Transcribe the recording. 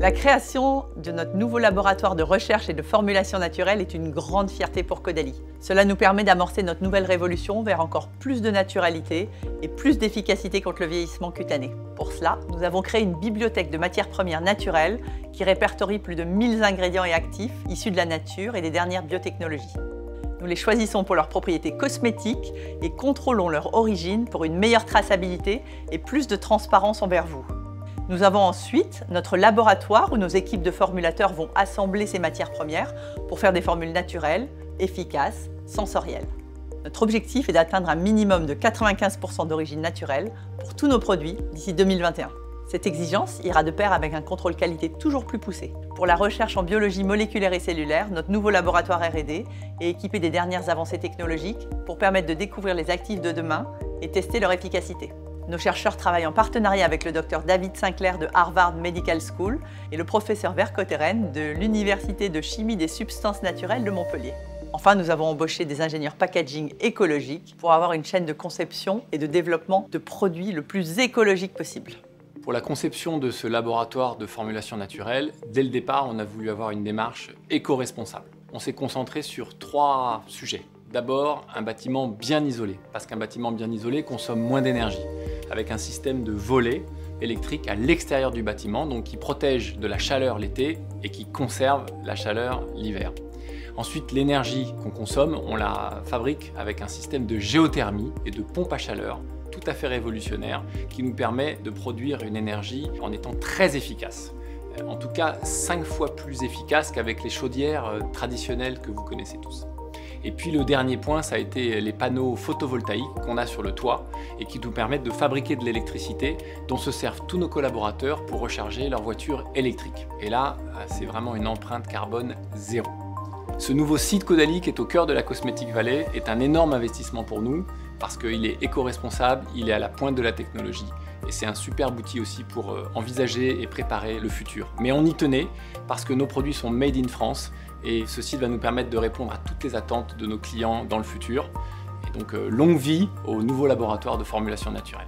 La création de notre nouveau laboratoire de recherche et de formulation naturelle est une grande fierté pour Caudalie. Cela nous permet d'amorcer notre nouvelle révolution vers encore plus de naturalité et plus d'efficacité contre le vieillissement cutané. Pour cela, nous avons créé une bibliothèque de matières premières naturelles qui répertorie plus de 1000 ingrédients et actifs issus de la nature et des dernières biotechnologies. Nous les choisissons pour leurs propriétés cosmétiques et contrôlons leur origine pour une meilleure traçabilité et plus de transparence envers vous. Nous avons ensuite notre laboratoire où nos équipes de formulateurs vont assembler ces matières premières pour faire des formules naturelles, efficaces, sensorielles. Notre objectif est d'atteindre un minimum de 95% d'origine naturelle pour tous nos produits d'ici 2021. Cette exigence ira de pair avec un contrôle qualité toujours plus poussé. Pour la recherche en biologie moléculaire et cellulaire, notre nouveau laboratoire R&D est équipé des dernières avancées technologiques pour permettre de découvrir les actifs de demain et tester leur efficacité. Nos chercheurs travaillent en partenariat avec le Dr David Sinclair de Harvard Medical School et le professeur Vercauteren de l'Université de chimie des substances naturelles de Montpellier. Enfin, nous avons embauché des ingénieurs packaging écologiques pour avoir une chaîne de conception et de développement de produits le plus écologique possible. Pour la conception de ce laboratoire de formulation naturelle, dès le départ, on a voulu avoir une démarche éco-responsable. On s'est concentré sur 3 sujets. D'abord, un bâtiment bien isolé, parce qu'un bâtiment bien isolé consomme moins d'énergie, avec un système de volets électriques à l'extérieur du bâtiment, donc qui protège de la chaleur l'été et qui conserve la chaleur l'hiver. Ensuite, l'énergie qu'on consomme, on la fabrique avec un système de géothermie et de pompe à chaleur tout à fait révolutionnaire qui nous permet de produire une énergie en étant très efficace. En tout cas, 5 fois plus efficace qu'avec les chaudières traditionnelles que vous connaissez tous. Et puis le dernier point, ça a été les panneaux photovoltaïques qu'on a sur le toit et qui nous permettent de fabriquer de l'électricité dont se servent tous nos collaborateurs pour recharger leur voiture électrique. Et là, c'est vraiment une empreinte carbone zéro. Ce nouveau site Caudalie qui est au cœur de la Cosmetic Valley est un énorme investissement pour nous parce qu'il est éco-responsable, il est à la pointe de la technologie et c'est un superbe outil aussi pour envisager et préparer le futur. Mais on y tenait parce que nos produits sont made in France et ce site va nous permettre de répondre à toutes les attentes de nos clients dans le futur. Et donc longue vie au nouveau laboratoire de formulation naturelle.